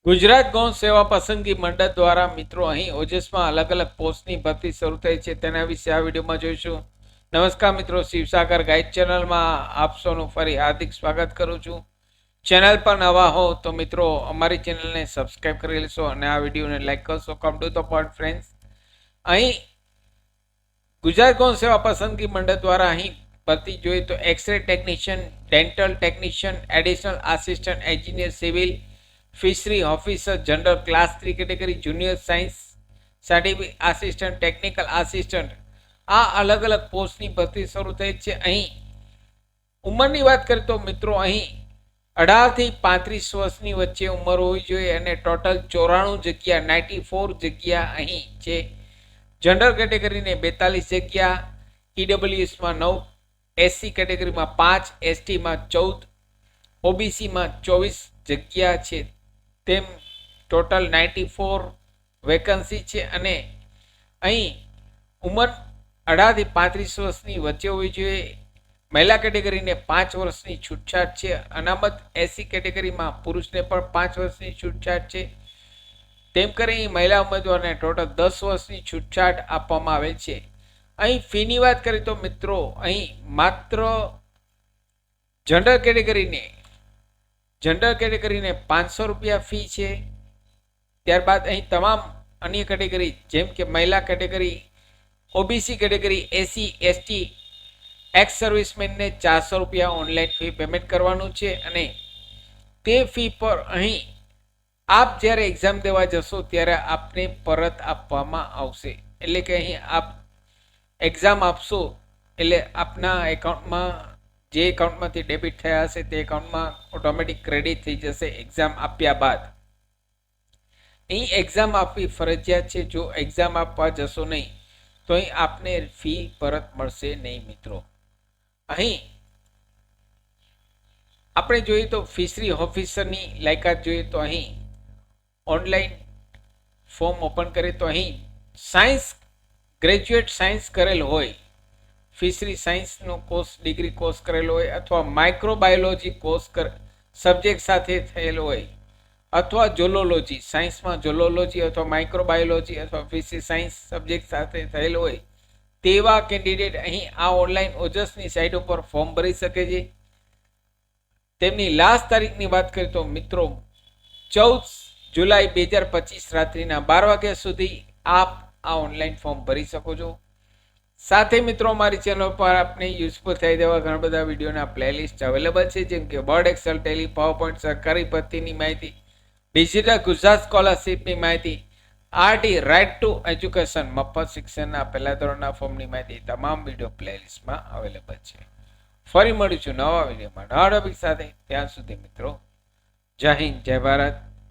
ગુજરાત ગૌણ સેવા પસંદગી મંડળ દ્વારા મિત્રો અહીં ઓજસમાં અલગ અલગ પોસ્ટની ભરતી શરૂ થઈ છે તેના વિશે આ વિડીયોમાં જોઈશું. નમસ્કાર મિત્રો, શિવસાગર ગાઈડ ચેનલમાં આપ સૌનું ફરી હાર્દિક સ્વાગત કરું છું. ચેનલ પર નવા હો તો મિત્રો અમારી ચેનલને સબસ્ક્રાઈબ કરી લેશો અને આ વિડીયોને લાઈક કરશો. Come to the point friends, અહીં ગુજરાત ગૌણ સેવા પસંદગી મંડળ દ્વારા અહીં ભરતી જોઈએ તો X ray technician, dental technician, additional assistant engineer civil, fishery officer general class 3 category, junior science certificate assistant, technical assistant, આ અલગ અલગ પોસ્ટની ભરતી શરૂ થઈ છે. અહીં ઉંમરની વાત કરીએ તો મિત્રો અહીં 18 થી 35 વર્ષની વચ્ચે ઉંમર હોવી જોઈએ અને ટોટલ 94 જગ્યા 94 જગ્યા અહીં છે. જનરલ કેટેગરીને 42 જગ્યા, ઈડબ્લ્યુએસમાં 9, એસસી કેટેગરીમાં 5, એસટીમાં 14, ઓબીસીમાં 24 જગ્યા છે. તેમ ટોટલ 94 વેકન્સી છે અને અહીં ઉંમર 18 થી 35 વર્ષની વચ્ચે હોવી જોઈએ. મહિલા કેટેગરીને 5 વર્ષની છૂટછાટ છે. અનામત એસસી કેટેગરીમાં પુરુષને પણ 5 વર્ષની છૂટછાટ છે. તેમ કરી મહિલા ઉમેદવારને ટોટલ 10 વર્ષની છૂટછાટ આપવામાં આવેલ છે. અહીં ફીની વાત કરીએ તો મિત્રો અહીં માત્ર જનરલ કેટેગરીને 500 રૂપિયા ફી છે. ત્યારબાદ અહીં તમામ અન્ય કેટેગરી જેમ કે મહિલા category, OBC category, SC, ST, ex સર્વિસમેનને 400 રૂપિયા ઓનલાઈન ફી પેમેન્ટ કરવાનું છે અને તે ફી પર અહીં આપ જ્યારે એક્ઝામ દેવા જશો ત્યારે આપને પરત આપવામાં આવશે. એટલે કે અહીં આપ એક્ઝામ આપશો એટલે આપના એકાઉન્ટમાં જે એકાઉન્ટમાંથી ડેબિટ થયા હશે તે એકાઉન્ટમાં ઓટોમેટિક ક્રેડિટ થઈ જશે એક્ઝામ આપ્યા બાદ. અહીં એક્ઝામ આપવી ફરજિયાત છે. જો એક્ઝામ આપવા જશો નહીં તો અહીં આપને ફી પરત મળશે નહીં મિત્રો. અહીં આપણે જોઈએ તો ફિશરી ઓફિસરની લાયકાત જોઈએ તો અહીં ઓનલાઈન ફોર્મ ઓપન કરીએ તો અહીં સાયન્સ, ગ્રેજ્યુએટ સાયન્સ કરેલ હોય, ફિશરી સાયન્સનો કોર્સ ડિગ્રી કોર્સ કરેલો હોય અથવા માઇક્રોબાયોલોજી કોર્સ સબ્જેક્ટ સાથે થયેલો હોય અથવા જોલોલોજી, સાયન્સમાં જોલોલોજી અથવા માઇક્રોબાયોલોજી અથવા ફિશરી સાયન્સ સબ્જેક્ટ સાથે થયેલો હોય તેવા કેન્ડિડેટ અહીં આ ઓનલાઈન ઓજસની સાઇટ ઉપર ફોર્મ ભરી શકે છે. તેમની લાસ્ટ તારીખની વાત કરીએ તો મિત્રો 14 જુલાઈ 2025 રાત્રિના 12 વાગ્યા સુધી આપ આ ઓનલાઈન ફોર્મ ભરી શકો છો. સાથે મિત્રો અમારી ચેનલ પર આપને યુઝફુલ થઈ દેવા ઘણા બધા વિડીયોના પ્લેલિસ્ટ અવેલેબલ છે જેમ કે વર્ડ, એક્સેલ, ટેલી, પાવરપોઈન્ટ, સરકારી ભરતીની માહિતી, ડિજિટલ ગુજરાત સ્કોલરશીપની માહિતી, આરટી રાઇટ ટુ એજ્યુકેશન મફત શિક્ષણના પહેલા ધોરણના ફોર્મની માહિતી તમામ વિડીયો પ્લેલિસ્ટમાં અવેલેબલ છે. ફરી મળીશું નવા વિડીયોમાં નવા ટોપિક સાથે. ત્યાં સુધી મિત્રો જય હિન્દ, જય ભારત.